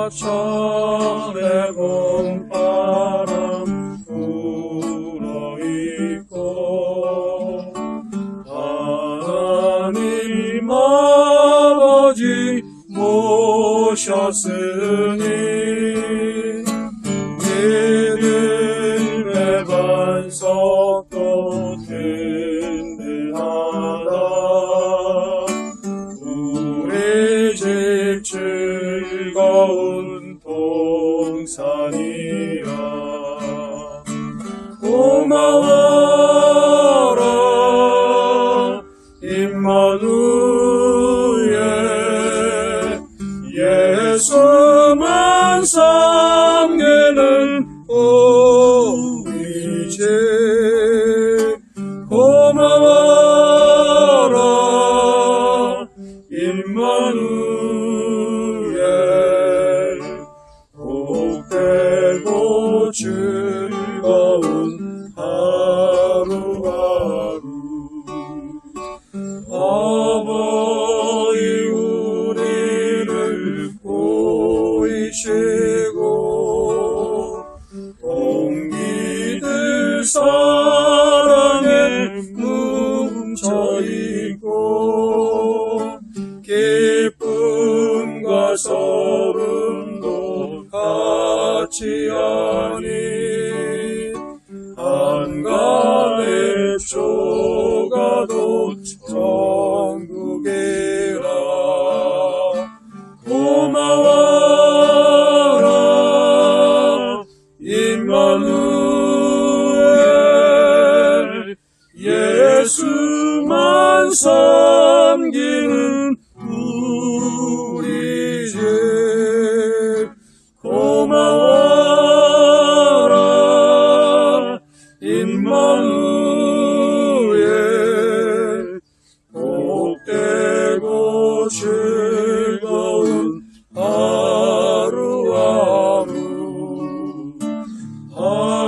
처음에 봄바람 불어있고 하나님 아버지 모셨으니 믿음의 반석도 든든하다. 우리 집 즐거운 동산이라. 고마워라 임마누엘, 예수만 섬기는 우리 집. 고마워라 임마누엘, 복되고 즐거운 하루하루. 아버지 우리를 보이시고 동기들 사랑에 뭉쳐있고 기쁨과 서름도 같이 하니 한간의 조가도 천국이라. 고마워라 임마누엘, 예수만 섬기는 우리 집. 고마워라 임마누엘, 복되고 즐거운 하루하루.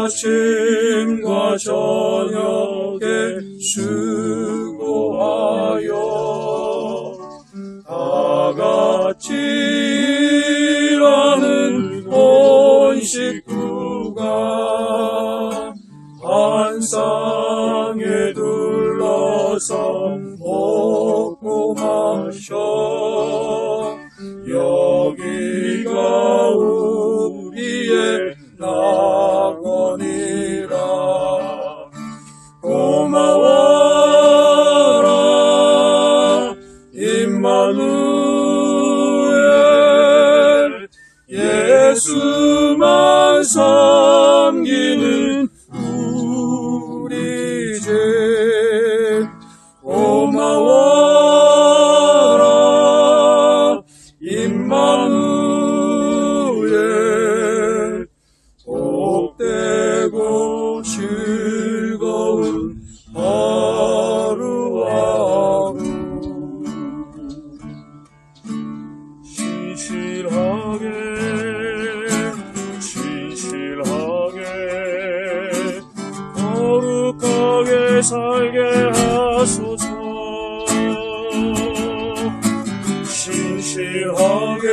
아침과 저녁에 수고하여 다같이 일하는 온 식구가 한 상에 둘러서 먹고 마셔. 여기가 우리의 낙원이라. 고마워라 임마누엘, 예수만 섬기는 우리 집. 고마워라 임마누엘, 복되고 즐거운 하루하루. 신실하게 거룩하게 살게 하소서. 신실하게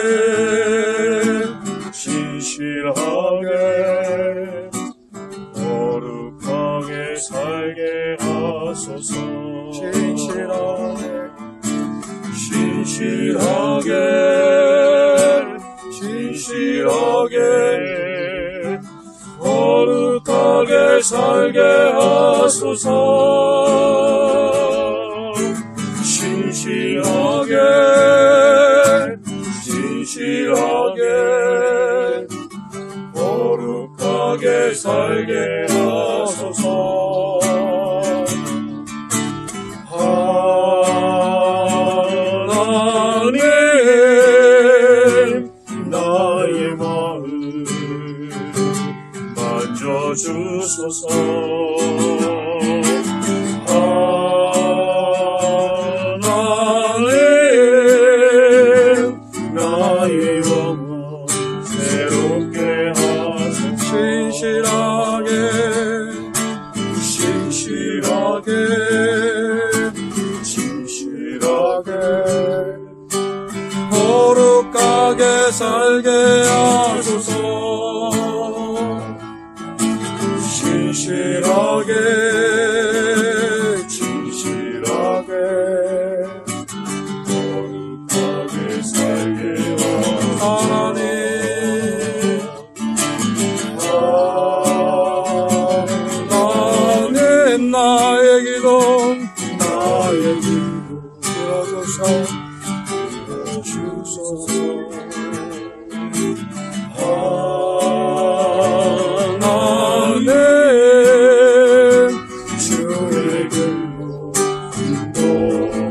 거룩하게 살게 하소서. 신실하게 거룩하게 살게 하소서. 신실하게 거룩하게 살게 하소서. 하나님 나의 마음 만져주소서. 살게 하소서. 진실하게 거룩하게 살게 하소서. 하나님 나의 기도 들어주소서. 하나님 주의 길로 인도하시네.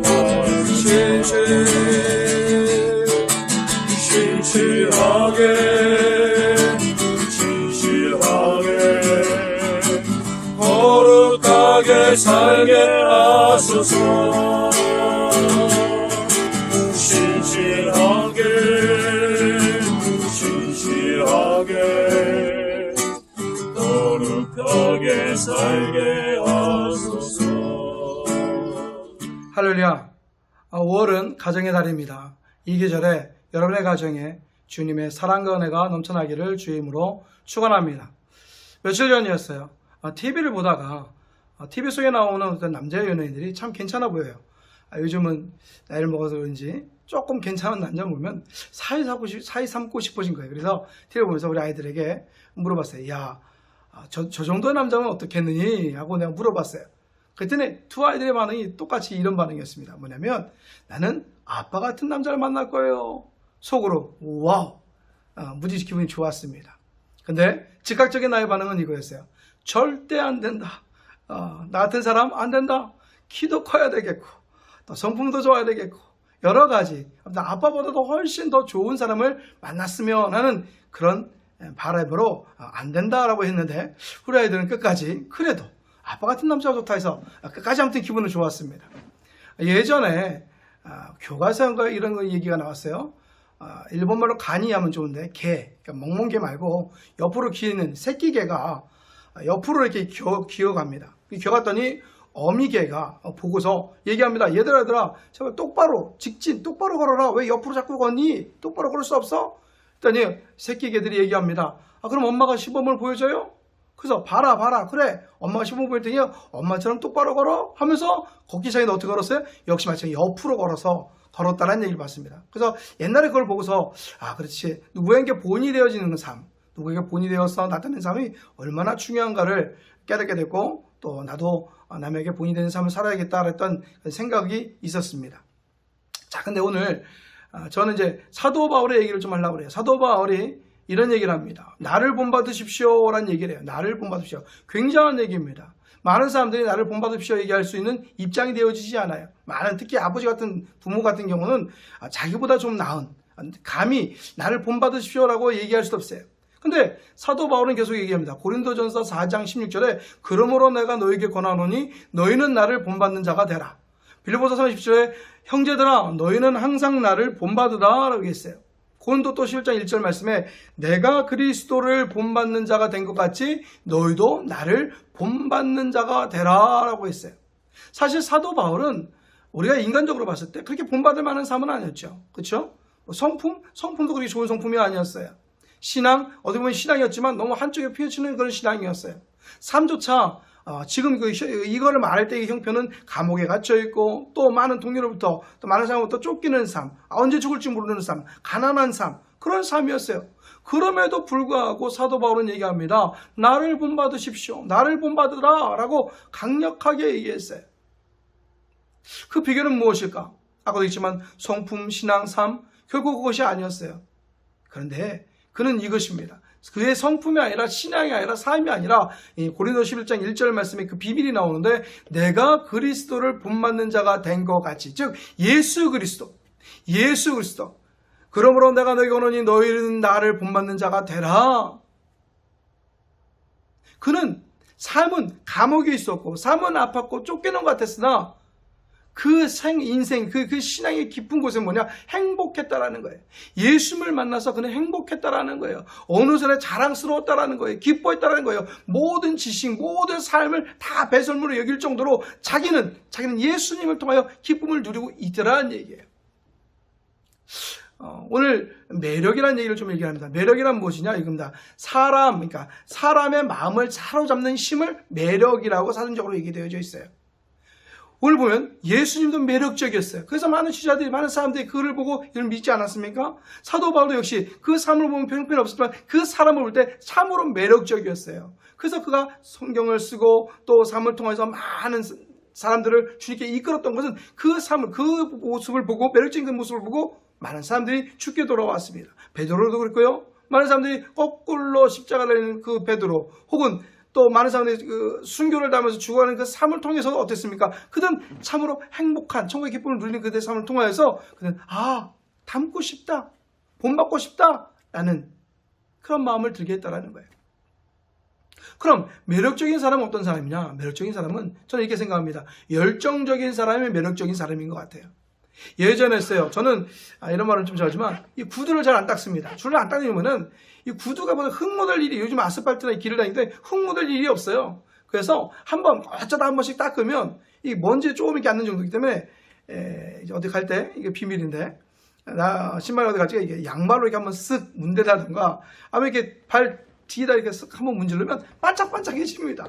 진실하게 거룩하게 살게 하소서. 진실하게 거룩하게 살게 하소서. 할렐루야. 5월은 가정의 달입니다. 이 계절에 여러분의 가정에 주님의 사랑과 은혜가 넘쳐나기를 주의 이름으로 축원합니다. 며칠 전이었어요. TV를 보다가 TV 속에 나오는 어떤 남자 연예인들이 참 괜찮아 보여요. 요즘은 나이를 먹어서 그런지 조금 괜찮은 남자 보면 사이 삼고 싶어진 거예요. 그래서 TV 보면서 우리 아이들에게 물어봤어요. 야, 저 정도의 남자면 어떻겠느니? 하고 내가 물어봤어요. 그랬더니 두 아이들의 반응이 똑같이 이런 반응이었습니다. 뭐냐면 나는 아빠 같은 남자를 만날 거예요. 속으로 와우, 무지 기분이 좋았습니다. 근데 즉각적인 나의 반응은 이거였어요. 절대 안 된다. 나 같은 사람 안 된다. 키도 커야 되겠고 또 성품도 좋아야 되겠고 여러 가지 아빠보다도 훨씬 더 좋은 사람을 만났으면 하는 그런 바람으로 안 된다라고 했는데 우리 아이들은 끝까지 그래도 아빠 같은 남자가 좋다 해서 끝까지 아무튼 기분은 좋았습니다. 예전에 교과서인가 이런 거 얘기가 나왔어요. 일본말로 간이 하면 좋은데 개, 그러니까 멍멍개 말고 옆으로 기는 새끼 개가 옆으로 이렇게 기어갑니다. 기어갔더니 어미개가 보고서 얘기합니다. 얘들아 제발 똑바로 직진 똑바로 걸어라. 왜 옆으로 자꾸 걷니? 똑바로 걸을 수 없어? 그랬더니 새끼 개들이 얘기합니다. 그럼 엄마가 시범을 보여줘요? 그래서 봐라 그래 엄마가 시범 보여줬더니 엄마처럼 똑바로 걸어 하면서 걷기 시작했는데 어떻게 걸었어요? 역시 마찬가지 옆으로 걸었다는 얘기를 봤습니다. 그래서 옛날에 그걸 보고서 그렇지 누구에게 본이 되어지는 삶, 누구에게 본이 되어서 나타내는 삶이 얼마나 중요한가를 깨닫게 됐고 또 나도 남에게 본이 되는 삶을 살아야겠다 했던 생각이 있었습니다. 자, 근데 오늘 저는 이제 사도 바울의 얘기를 좀 하려고 그래요. 사도 바울이 이런 얘기를 합니다. 나를 본받으십시오 라는 얘기를 해요. 나를 본받으십시오. 굉장한 얘기입니다. 많은 사람들이 나를 본받으십시오 얘기할 수 있는 입장이 되어지지 않아요. 많은 특히 아버지 같은 부모 같은 경우는 자기보다 좀 나은 감히 나를 본받으십시오라고 얘기할 수도 없어요. 근데 사도 바울은 계속 얘기합니다. 고린도전서 4장 16절에 그러므로 내가 너에게 권하노니 너희는 나를 본받는 자가 되라. 빌립보서 3장 17절에 형제들아 너희는 항상 나를 본받으라 라고 했어요. 고린도 또 11장 1절 말씀에 내가 그리스도를 본받는 자가 된 것 같이 너희도 나를 본받는 자가 되라 라고 했어요. 사실 사도 바울은 우리가 인간적으로 봤을 때 그렇게 본받을 만한 삶은 아니었죠. 그렇죠? 성품도 그렇게 좋은 성품이 아니었어요. 신앙, 어떻게 보면 신앙이었지만 너무 한쪽에 피어치는 그런 신앙이었어요. 삶조차 지금 이거를 말할 때의 형편은 감옥에 갇혀있고 또 많은 동료로부터 또 많은 사람으로부터 쫓기는 삶, 언제 죽을지 모르는 삶, 가난한 삶, 그런 삶이었어요. 그럼에도 불구하고 사도 바울은 얘기합니다. 나를 본받으십시오. 나를 본받으라 라고 강력하게 얘기했어요. 그 비결은 무엇일까? 아까도 했지만 성품, 신앙, 삶, 결국 그것이 아니었어요. 그런데 그는 이것입니다. 그의 성품이 아니라 신앙이 아니라 삶이 아니라 고린도 11장 1절 말씀에 그 비밀이 나오는데 내가 그리스도를 본받는 자가 된 것 같이 즉 예수 그리스도 그러므로 내가 너희에게 오노니 너희는 나를 본받는 자가 되라. 그는 삶은 감옥에 있었고 삶은 아팠고 쫓기는 것 같았으나 그 인생, 그 신앙의 깊은 곳은 뭐냐? 행복했다라는 거예요. 예수님을 만나서 그는 행복했다라는 거예요. 어느 순간에 자랑스러웠다라는 거예요. 기뻐했다라는 거예요. 모든 지식, 모든 삶을 다 배설물로 여길 정도로 자기는 예수님을 통하여 기쁨을 누리고 있더라는 얘기예요. 오늘 매력이라는 얘기를 좀 얘기합니다. 매력이란 무엇이냐? 이겁니다. 그러니까 사람의 마음을 사로잡는 힘을 매력이라고 사전적으로 얘기되어져 있어요. 오늘 보면 예수님도 매력적이었어요. 그래서 많은 지자들이, 많은 사람들이 그를 보고 이를 믿지 않았습니까? 사도 바울도 역시 그 삶을 보면 형편없었지만 그 사람을 볼 때 참으로 매력적이었어요. 그래서 그가 성경을 쓰고 또 삶을 통해서 많은 사람들을 주님께 이끌었던 것은 그 삶을, 그 모습을 보고, 매력적인 그 모습을 보고 많은 사람들이 죽게 돌아왔습니다. 베드로도 그랬고요. 많은 사람들이 거꾸로 십자가를 내는 그 베드로, 혹은 또 많은 사람들이 그 순교를 당하면서 죽어가는 그 삶을 통해서 어땠습니까? 그들은 참으로 행복한 천국의 기쁨을 누리는 그들의 삶을 통하여서 그들은 닮고 싶다, 본받고 싶다라는 그런 마음을 들게 했다라는 거예요. 그럼 매력적인 사람은 어떤 사람이냐? 매력적인 사람은 저는 이렇게 생각합니다. 열정적인 사람이 매력적인 사람인 것 같아요. 예전에 했어요. 저는 이런 말은 좀 잘하지만 이 구두를 잘 안 닦습니다. 줄을 안 닦으면은 이 구두가 보다 흙 묻을 일이, 요즘 아스팔트나 길을 다니는데 흙 묻을 일이 없어요. 그래서 어쩌다 한 번씩 닦으면 이 먼지 조금 이렇게 앉는 정도이기 때문에 어디 갈 때 이게 비밀인데, 나 신발 어디 갈 때 이게 양말로 이렇게 한번 쓱 문대다든가 아니면 이렇게 발 뒤에다 이렇게 쓱 한번 문지르면 반짝반짝해집니다.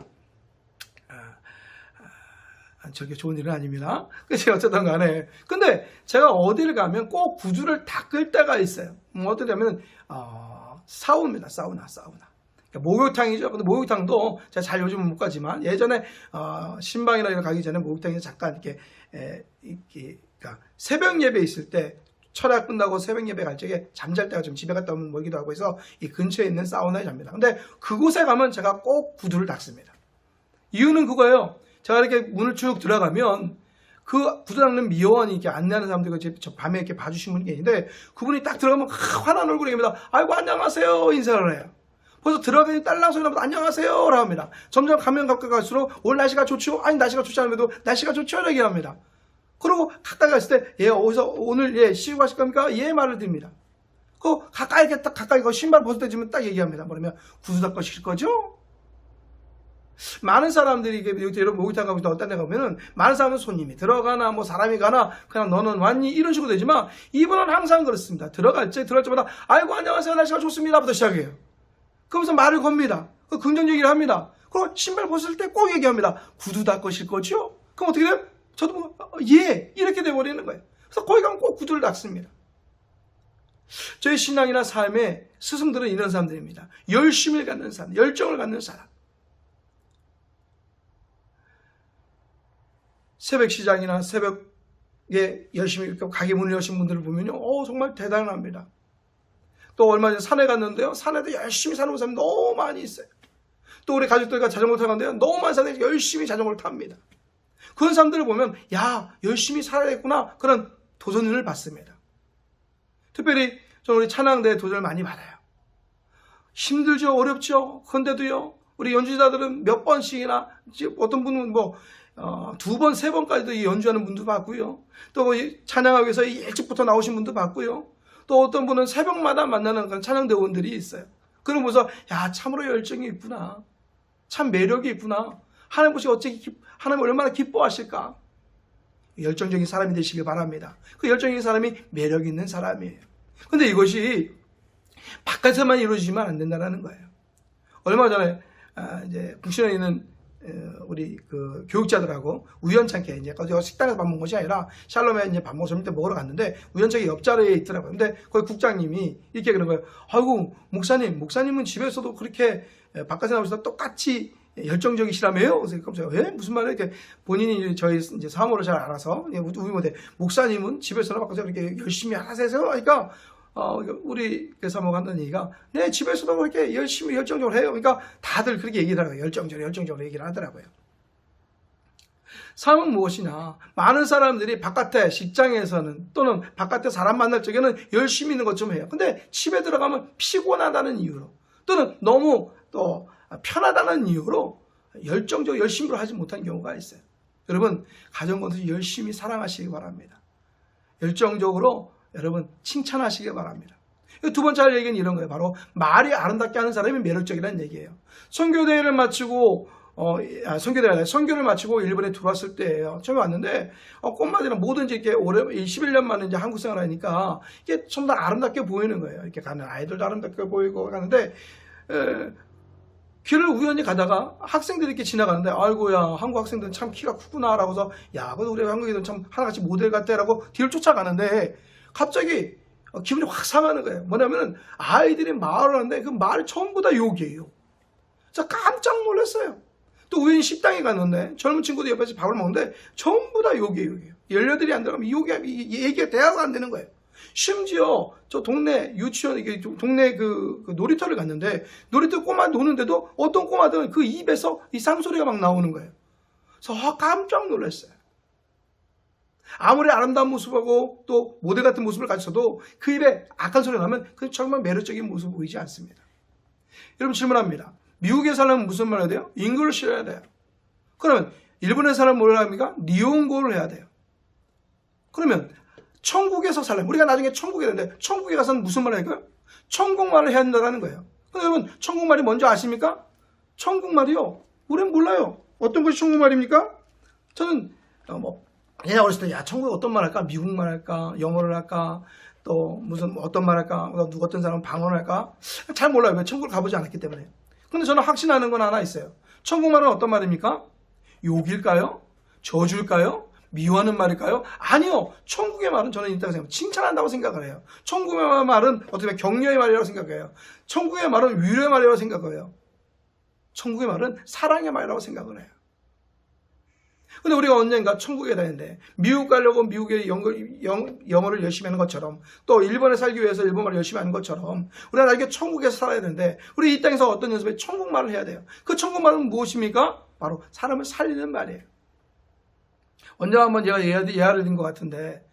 저게 좋은 일은 아닙니다. 그래서 어쨌든 간에. 근데 제가 어디를 가면 꼭 구두를 닦을 때가 있어요. 어디 가면, 사우나입니다. 사우나. 그러니까 목욕탕이죠. 근데 목욕탕도 제가 잘 요즘은 못 가지만 예전에, 신방이나 이런 가기 전에 목욕탕에서 잠깐 그러니까 새벽 예배 있을 때 철학 끝나고 새벽 예배 갈 적에 잠잘 때가 좀 집에 갔다 오면 멀기도 하고 해서 이 근처에 있는 사우나에 잡니다. 근데 그곳에 가면 제가 꼭 구두를 닦습니다. 이유는 그거예요. 제가 이렇게 문을 쭉 들어가면 그 구두 닦는 미화원이 이렇게 안내하는 사람들이 저 밤에 이렇게 봐주신 분이 계신데 그분이 딱 들어가면 환한 얼굴이 입니다. 아이고 안녕하세요 인사를 해요. 벌써 들어가니 딸랑 소리 나면 안녕하세요 라고 합니다. 점점 가면 가까이 갈수록 오늘 날씨가 좋죠? 아니 날씨가 좋지 않음에도 날씨가 좋죠? 이렇게 합니다. 그리고 가까이 갔을 때 어디서 오늘 쉬고 가실 겁니까? 말을 드립니다. 그 가까이 신발 벗을 때 지면 딱 얘기합니다. 뭐냐면 구두 닦으실 거죠? 많은 사람들이 여러분 목욕탕 가고 어떤 데 가면은 많은 사람은 손님이 들어가나 뭐 사람이 가나 그냥 너는 왔니 이런 식으로 되지만 이분은 항상 그렇습니다. 들어갈 때마다 아이고 안녕하세요 날씨가 좋습니다부터 시작해요. 그러면서 말을 겁니다. 긍정적 얘기를 합니다. 그리고 신발 벗을 때 꼭 얘기합니다. 구두 닦으실 거죠? 그럼 어떻게 돼요? 저도 이렇게 돼버리는 거예요. 그래서 거기 가면 꼭 구두를 닦습니다. 저희 신앙이나 삶의 스승들은 이런 사람들입니다. 열심을 갖는 사람, 열정을 갖는 사람. 새벽 시장이나 새벽에 열심히 가게 문을 여신 분들을 보면요, 정말 대단합니다. 또 얼마 전에 산에 갔는데요, 산에도 열심히 사는 사람이 너무 많이 있어요. 또 우리 가족들과 자전거 타고 갔는데요, 너무 많은 사람들이 열심히 자전거를 탑니다. 그런 사람들을 보면 열심히 살아야겠구나 그런 도전을 받습니다. 특별히 저는 우리 찬양대 도전을 많이 받아요. 힘들죠, 어렵죠. 그런데도요, 우리 연주자들은 몇 번씩이나, 어떤 분은 두 번, 세 번까지도 연주하는 분도 봤고요. 또 찬양하기 위해서 일찍부터 나오신 분도 봤고요. 또 어떤 분은 새벽마다 만나는 그런 찬양대원들이 있어요. 그러면서 참으로 열정이 있구나. 참 매력이 있구나. 하나님 보시고 하나님 얼마나 기뻐하실까. 열정적인 사람이 되시길 바랍니다. 그 열정적인 사람이 매력 있는 사람이에요. 근데 이것이 바깥에만 이루어지면 안 된다는 거예요. 얼마 전에 이제 국신에 있는 우리 그 교육자들하고 우연찮게 이제 식당에서 밥 먹은 것이 아니라 샬롬에 이제 밥 먹을 때 먹으러 갔는데 우연찮게 옆자리에 있더라고요. 근데 거기 국장님이 이렇게 그런 거예요. 아이고 목사님은 집에서도 그렇게 바깥에 나오셔서 똑같이 열정적이시라며요? 그래서 제가 왜 무슨 말이에요? 이렇게 본인이 저희 이제 사모를 잘 알아서 우리 못해 목사님은 집에서나 바깥에서 이렇게 열심히 하세요? 하니까 우리 사모가 한다는 얘기가 네 집에서도 그렇게 열심히 열정적으로 해요. 그러니까 다들 그렇게 얘기를 하더라고요. 열정적으로 얘기를 하더라고요. 삶은 무엇이냐? 많은 사람들이 바깥에 직장에서는 또는 바깥에 사람 만날 적에는 열심히 있는 것 좀 해요. 근데 집에 들어가면 피곤하다는 이유로 또는 너무 또 편하다는 이유로 열정적으로 열심히 하지 못한 경우가 있어요. 여러분 가정건설 열심히 사랑하시기 바랍니다. 열정적으로 여러분 칭찬하시기 바랍니다. 두 번째 할 얘기는 이런 거예요. 바로 말이 아름답게 하는 사람이 매력적이라는 얘기예요. 선교대회를 마치고 선교를 마치고 일본에 들어왔을 때예요. 처음에 왔는데 꽃마디랑 뭐든지 이렇게 오래 11년 만에 이제 한국 생활을 하니까 이게 전부 다 아름답게 보이는 거예요. 이렇게 가는 아이들도 아름답게 보이고 가는데 길을 우연히 가다가 학생들이 이렇게 지나가는데 아이고야 한국 학생들은 참 키가 크구나라고서 야 그래도 우리 한국인은 참 하나같이 모델 같다라고 뒤를 쫓아가는데 갑자기 기분이 확 상하는 거예요. 뭐냐면은 아이들이 말을 하는데 그 말이 전부 다 욕이에요. 저 깜짝 놀랐어요. 또 우연히 식당에 갔는데 젊은 친구들 옆에서 밥을 먹는데 전부 다 욕이에요. 18이 안 들어가면 얘기가 대화가 안 되는 거예요. 심지어 저 동네 유치원, 이게 동네 그 놀이터를 갔는데 놀이터 꼬마 노는데도 어떤 꼬마들은 그 입에서 이 쌍소리가 막 나오는 거예요. 그래서 깜짝 놀랐어요. 아무리 아름다운 모습하고 또 모델 같은 모습을 가졌어도 그 입에 악한 소리가 나면 그 정말 매력적인 모습 보이지 않습니다. 여러분 질문합니다. 미국에 살려면 무슨 말 해야 돼요? 잉글리시를 해야 돼요. 그러면 일본에 살려면 뭘 합니까? 니혼고를 해야 돼요. 그러면 천국에서 살려면 우리가 나중에 천국에 되는데 천국에 가서는 무슨 말을 할까요? 천국말을 해야 한다는 거예요. 여러분 천국말이 뭔지 아십니까? 천국말이요. 우리는 몰라요. 어떤 것이 천국말입니까? 저는 얘가 어렸을 때 야 천국에 어떤 말 할까? 미국말 할까? 영어를 할까? 또 무슨 어떤 말 할까? 누구 어떤 사람은 방언을 할까? 잘 몰라요. 왜 천국을 가보지 않았기 때문에. 근데 저는 확신하는 건 하나 있어요. 천국말은 어떤 말입니까? 욕일까요? 저주일까요? 미워하는 말일까요? 아니요. 천국의 말은 저는 있다고 생각해요. 칭찬한다고 생각을 해요. 천국의 말은 어떻게 보면 격려의 말이라고 생각해요. 천국의 말은 위로의 말이라고 생각해요. 천국의 말은 사랑의 말이라고 생각을 해요. 근데 우리가 언젠가 천국에 다니는데 미국 가려고 미국의 영어를 열심히 하는 것처럼 또 일본에 살기 위해서 일본말을 열심히 하는 것처럼 우리가 나중에 천국에서 살아야 되는데 우리 이 땅에서 어떤 연습에 천국말을 해야 돼요. 그 천국말은 무엇입니까? 바로 사람을 살리는 말이에요. 언제 한번 제가 예화를 든 것 같은데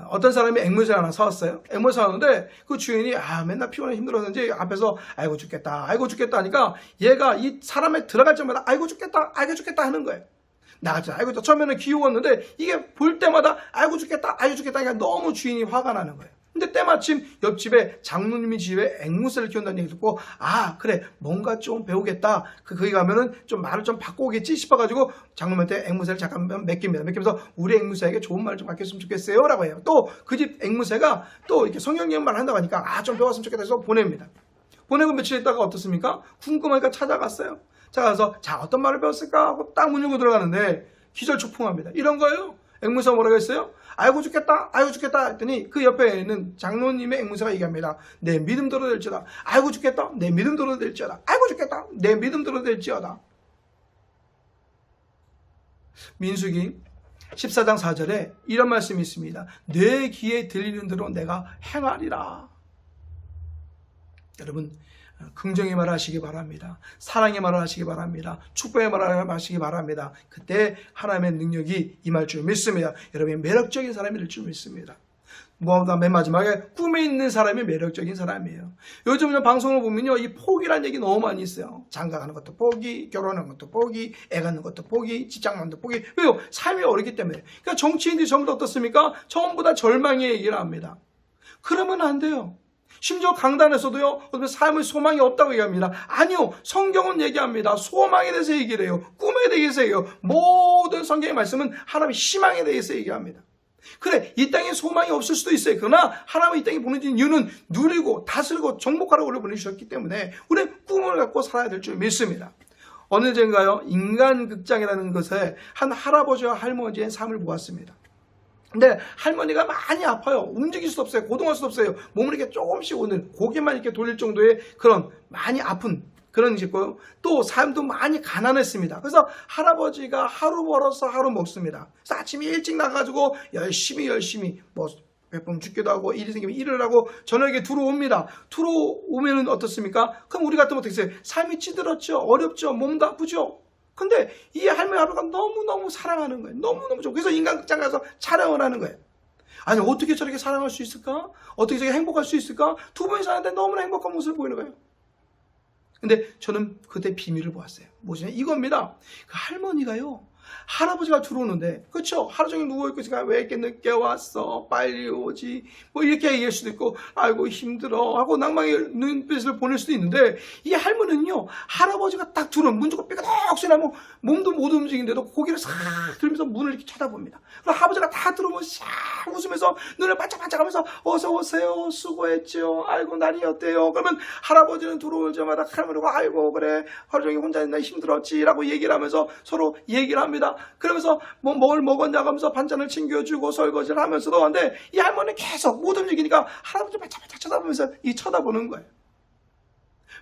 어떤 사람이 앵무새를 하나 사왔어요. 앵무새 사왔는데 그 주인이 맨날 피곤해 힘들었는지 앞에서 아이고 죽겠다 하니까 얘가 이 사람에 들어갈 때마다 아이고 죽겠다 하는 거예요. 나가자. 아이고 처음에는 귀여웠는데 이게 볼 때마다 아이고 죽겠다 하니까 너무 주인이 화가 나는 거예요. 근데 때마침 옆집에 장로님이 집에 앵무새를 키운다는 얘기 듣고 그래 뭔가 좀 배우겠다. 거기 가면은 좀 말을 좀 바꿔오겠지 싶어가지고 장로님한테 앵무새를 잠깐만 맡깁니다. 맡기면서 우리 앵무새에게 좋은 말을 좀 맡겼으면 좋겠어요 라고 해요. 또 그 집 앵무새가 또 이렇게 성경님 말 한다고 하니까 좀 배웠으면 좋겠다 해서 보냅니다. 보내고 며칠 있다가 어떻습니까? 궁금하니까 찾아갔어요. 찾아가서 어떤 말을 배웠을까 하고 딱 문 열고 들어가는데 기절초풍합니다. 이런 거예요. 앵무새가 뭐라고 했어요? 아이고 죽겠다 했더니 그 옆에 있는 장로님의 앵무새가 얘기합니다. 내 믿음대로 될지어다. 아이고 죽겠다. 내 믿음대로 될지어다. 아이고 죽겠다. 내 믿음대로 될지어다. 민수기 14장 4절에 이런 말씀이 있습니다. 내 귀에 들리는 대로 내가 행하리라. 여러분 긍정의 말을 하시기 바랍니다. 사랑의 말을 하시기 바랍니다. 축복의 말을 하시기 바랍니다. 그때 하나님의 능력이 임할 줄 믿습니다. 여러분이 매력적인 사람이 될 줄 믿습니다. 무엇보다 맨 마지막에 꿈에 있는 사람이 매력적인 사람이에요. 요즘 방송을 보면요, 이 포기란 얘기 너무 많이 있어요. 장가가는 것도 포기, 결혼하는 것도 포기, 애 갖는 것도 포기, 직장 갖는 것도 포기. 왜요? 삶이 어렵기 때문에. 그러니까 정치인들이 전부 다 어떻습니까? 전부 다 절망의 얘기를 합니다. 그러면 안 돼요. 심지어 강단에서도요, 삶의 소망이 없다고 얘기합니다. 아니요, 성경은 얘기합니다. 소망에 대해서 얘기를 해요. 꿈에 대해서 얘기해요. 모든 성경의 말씀은 하나님의 희망에 대해서 얘기합니다. 그래, 이 땅에 소망이 없을 수도 있어요. 그러나 하나님이 이 땅에 보내준 이유는 누리고 다스리고 정복하라고 우리를 보내주셨기 때문에 우리는 꿈을 갖고 살아야 될 줄 믿습니다. 어느 전가요, 인간극장이라는 것에 한 할아버지와 할머니의 삶을 보았습니다. 근데 할머니가 많이 아파요. 움직일 수 없어요. 고동할 수 없어요. 몸을 이렇게 조금씩 오늘 고개만 이렇게 돌릴 정도의 그런 많이 아픈 그런 것이고요. 또 삶도 많이 가난했습니다. 그래서 할아버지가 하루 벌어서 하루 먹습니다. 그래서 아침에 일찍 나가지고 열심히 몇 번 죽기도 하고 일이 생기면 일을 하고 저녁에 들어옵니다. 들어오면 어떻습니까? 그럼 우리 같으면 어떻게 했어요? 삶이 찌들었죠. 어렵죠. 몸도 아프죠. 근데 이 할머니 아버지가 너무너무 사랑하는 거예요. 너무너무 좋고. 그래서 인간극장 가서 촬영을 하는 거예요. 아니 어떻게 저렇게 사랑할 수 있을까? 어떻게 저렇게 행복할 수 있을까? 두 분이 사는데 너무나 행복한 모습을 보이는 거예요. 근데 저는 그때 비밀을 보았어요. 뭐지? 이겁니다. 그 할머니가요, 할아버지가 들어오는데, 그렇죠? 하루 종일 누워있고 있으니까 왜 이렇게 늦게 왔어? 빨리 오지. 뭐 이렇게 얘기할 수도 있고, 아이고 힘들어 하고 낭망의 눈빛을 보낼 수도 있는데, 이 할머니는요, 할아버지가 딱 들어오면 문 주고 삐그덕 소리 나면 몸도 못 움직이는데도 고개를 싹 들면서 문을 이렇게 쳐다봅니다. 그럼 할아버지가 다 들어오면 싹 웃으면서 눈을 반짝반짝하면서 어서 오세요, 수고했죠, 아이고 날이 어때요? 그러면 할아버지는 들어오자마자 할머니가 아이고 그래 하루 종일 혼자 있나 힘들었지 라고 얘기를 하면서 서로 얘기를 합니다. 그러면서 뭐 뭘 먹었냐 하면서 반찬을 챙겨주고 설거지를 하면서도 하는데, 이 할머니는 계속 못 움직이니까 할아버지 반짝반짝 쳐다보면서 쳐다보는 거예요.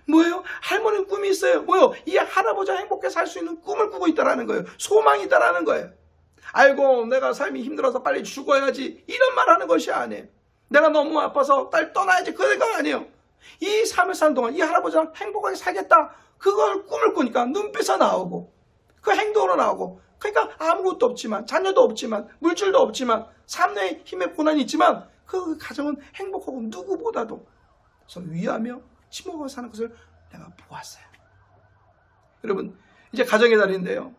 뭐예요? 할머니는 꿈이 있어요. 뭐예요? 이 할아버지가 행복하게 살 수 있는 꿈을 꾸고 있다라는 거예요. 소망이 있다라는 거예요. 아이고 내가 삶이 힘들어서 빨리 죽어야지 이런 말 하는 것이 아니에요. 내가 너무 아파서 딸 떠나야지 그 생각 아니에요. 이 삶을 사는 동안 이 할아버지랑 행복하게 살겠다, 그걸 꿈을 꾸니까 눈빛에 나오고 그 행동으로 나오고, 그러니까 아무것도 없지만, 자녀도 없지만, 물질도 없지만, 삶의 힘의 고난이 있지만 그 가정은 행복하고 누구보다도 서로 위하며 침묵하고 사는 것을 내가 보았어요. 여러분, 이제 가정의 달인데요,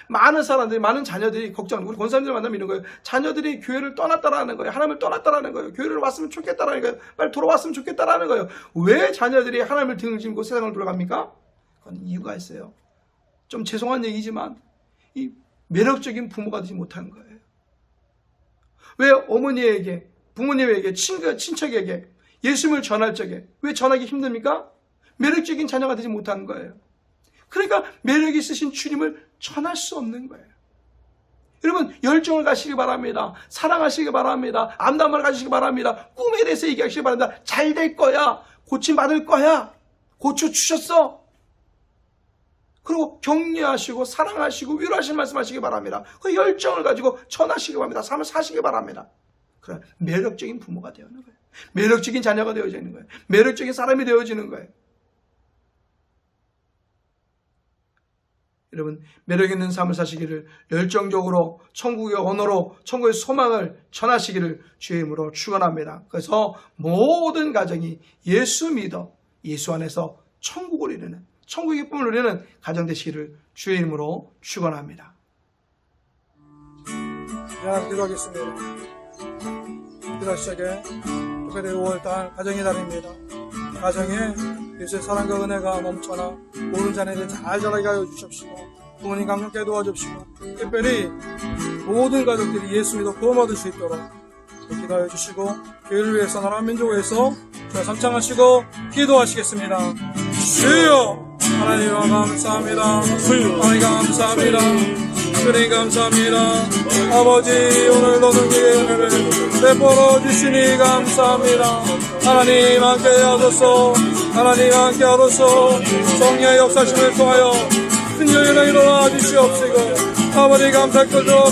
많은 사람들이, 많은 자녀들이 걱정하는, 우리 권사님들 만나면 이런 거예요. 자녀들이 교회를 떠났다라는 거예요. 하나님을 떠났다라는 거예요. 교회를 왔으면 좋겠다라는 거예요. 빨리 돌아왔으면 좋겠다라는 거예요. 왜 자녀들이 하나님을 등을 지고 세상을 돌아갑니까? 그건 이유가 있어요. 좀 죄송한 얘기지만 이 매력적인 부모가 되지 못하는 거예요. 왜 어머니에게, 부모님에게, 친척에게 예수님을 전할 적에 왜 전하기 힘듭니까? 매력적인 자녀가 되지 못하는 거예요. 그러니까 매력 있으신 주님을 전할 수 없는 거예요. 여러분, 열정을 가시기 바랍니다. 사랑하시기 바랍니다. 암담을 가지시기 바랍니다. 꿈에 대해서 얘기하시기 바랍니다. 잘 될 거야. 고침받을 거야. 고쳐주셨어. 그리고 격려하시고 사랑하시고 위로하시는 말씀하시기 바랍니다. 그 열정을 가지고 전하시기 바랍니다. 삶을 사시기 바랍니다. 그럼 매력적인 부모가 되어지는 거예요. 매력적인 자녀가 되어지는 거예요. 매력적인 사람이 되어지는 거예요. 여러분, 매력 있는 삶을 사시기를, 열정적으로 천국의 언어로 천국의 소망을 전하시기를 주의 이름으로 축원합니다. 그래서 모든 가정이 예수 믿어 예수 안에서 천국을 이루는, 천국의 기쁨을 누리는 가정 되시기를 주의 이름으로 축원합니다. 기도하겠습니다. 기도 시작에 특별히 5월달 가정의 달입니다. 가정에 예수의 사랑과 은혜가 넘쳐나 모든 자녀들 잘 자라게 하여 주십시고, 부모님 감격하게 도와주시고, 특별히 모든 가족들이 예수 믿어 구원받을 수 있도록 기도하여 주시고, 교회를 위해서, 나라 민족을 위해서 저와 삼창하시고 기도하시겠습니다. 주여 하나님 감사합니다. 하나님 감사합니다. 주님 감사합니다. 아버지, 오늘도 능력의 은혜를 베풀어 주시니 감사합니다. 하나님 함께 하소서. 하나님 함께 하소서. 성령의 역사심을 통하여 큰 일이 일어나 주시옵시고, 아버지 감사드려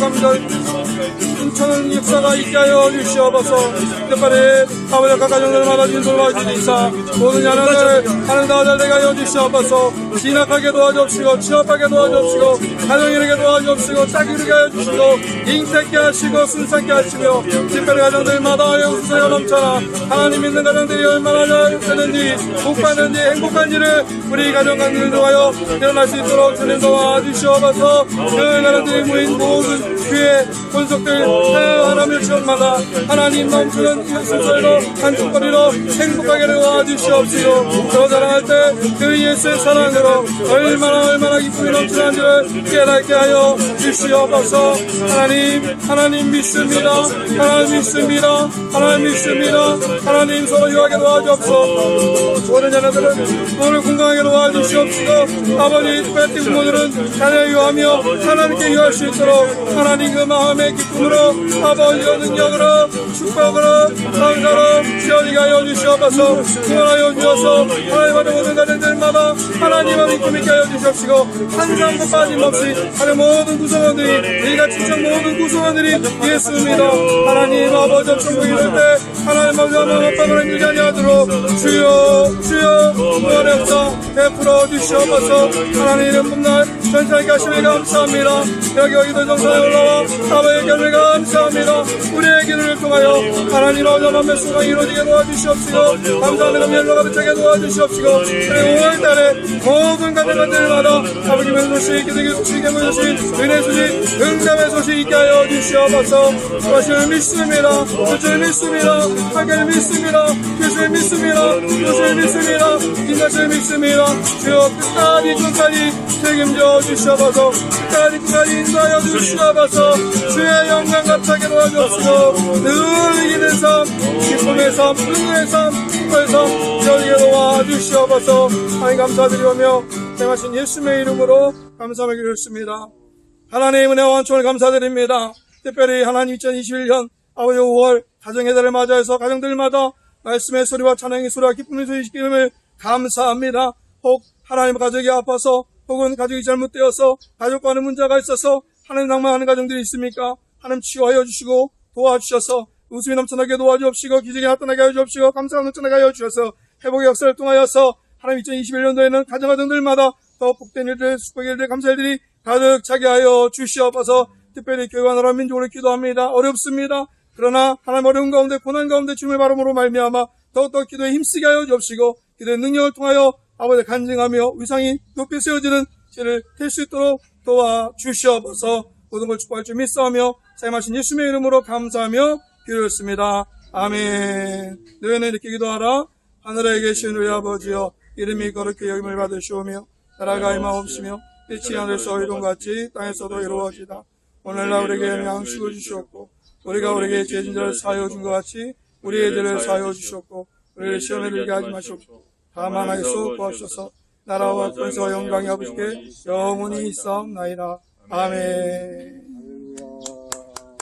인천은 역사가 있게 하여 주시옵소서. 특별히 아버지 각 가정들 받아주신 돌봐주시사 모든 자녀들 하는 다 잘되게 하여 주시옵소서. 진학하게 도와주옵시고, 취업하게 도와주옵시고, 가정 이루게 도와주옵시고, 짝 이루게 하여 주시고, 인택게 하시고, 순산케 하시며, 특별히 가정들마다 영수가 넘쳐나 하나님 믿는 가정들이 얼마나 잘 되는지, 복받는지, 행복한지를 우리 가정 가정을 통하여 일어날 수 있도록 주님 도와주시옵소서. 그 가정들이 모인 모든 교회 본속들 하나님의 지원마다 하나님 넘치는 순서로 한쪽거리로 행복하게 도와주시옵시고, 저 자랑할 때 그 예수의 사랑으로 얼마나 기쁨이 넘치는지를 깨닫게 하여 주시옵소서. 하나님 믿습니다. 하나님 믿습니다. 하나님 믿습니다. 하나님 서로 유하게 도와주옵소서. 모든 자녀들은 오늘 건강하게 도와주시옵시고, 아버지 특별히 부모들은 자녀 유하며 하나님께 유할 수 있도록 하나님 그 마음의 기쁨으로, 아버지의 능력으로, 축복으로, 감사로 지어지게 하여 주시옵소서. 구원하여 주셔서 하나님 받은 모든 가정들마다 하나님의 믿음 있게 하여 주시옵시고, 한 사람도 빠짐없이 하나님 모든 구성원들이, 이가 친척 모든 구성원들이 예수 믿어 하나님 아버지 천국에 이를 때 하나님 아버지 아빠가 힘들게 하도록 주여 구원의 역사 베풀어 주시옵소서. 하나님 뿐날 전사하게 하시니 감사합니다. 여기도 정상에 올라와 아버지의 견을 감사합니다. 우리의 기도를 통하여 하나님 어전함의 수강이 이루어지게 도와주시옵시고 감사하며 멸로가 붙게 도와주시옵시고 5월달에 모든 가정들마다 아버지의 소식, 기적의 소식, 개물 소식, 은혜 소식, 응답의 소식 있게 하여 주시옵소서. 주를 믿습니다. 주를 믿습니다. 하나님을 믿습니다. 예수를 믿습니다. 예수를 믿습니다. 인자를 믿습니다. 주여 끝까지 책임져 주시옵소서. 끝까지 인도하여 주시옵소서. 주의 영광 감사하게 도와주옵시고 늘 이기는 삶, 기쁨의 삶, 은혜의 삶, 기쁨의 삶 저에게 도와주시옵소서. 하나님 감사드리오며 행하신 예수님의 이름으로 감사하며 기도했습니다. 하나님의 은혜와 원총을 감사드립니다. 특별히 하나님 2021년 아버지 5월 가정의 달을 맞이해서 가정들마다 말씀의 소리와 찬양의 소리와 기쁨의 소식임을 감사합니다. 혹 하나님 가족이 아파서 혹은 가족이 잘못되어서 가족과는 문제가 있어서 하나님 낭만하는 가정들이 있습니까? 하나님 치유하여 주시고 도와주셔서 웃음이 넘쳐나게 도와주옵시고 기적이 나타나게 하여 주옵시고 감사가 넘쳐나게 하여 주셔서 회복의 역사를 통하여서 하나님 2021년도에는 가정들마다 더 복된 일들, 축복의 일들, 감사의 일들이 가득 차게 하여 주시옵소서. 특별히 교회와 나라 민족으로 기도합니다. 어렵습니다. 그러나 하나님 어려운 가운데 고난 가운데 주님의 바람으로 말미암아 더욱더 기도에 힘쓰게 하여 주옵시고 기도의 능력을 통하여 아버지 간증하며 위상이 높이 세워지는 죄를 될 수 있도록 도와주시옵소서. 모든 걸 축복할 줄 믿사오며 사임하신 예수님의 이름으로 감사하며 기도했습니다. 아멘. 너희는 이렇게 기도하라. 하늘에 계신 우리 아버지여 이름이 거룩히 여김을 받으시오며 나라가 임하옵시며 빛이 하늘에서 이룬같이 땅에서도 이루어지다. 오늘날 우리에게 양식을 주시옵고 우리가 우리에게 죄진 자를 사하여 준 것 같이 우리의 죄를 사하여 주시옵고 우리를 시험에 들게 하지 마시옵고 다만 하여서 구하소서. 나라와 권세와 영광이 아버지께 영원히 있사옵나이다. 아멘.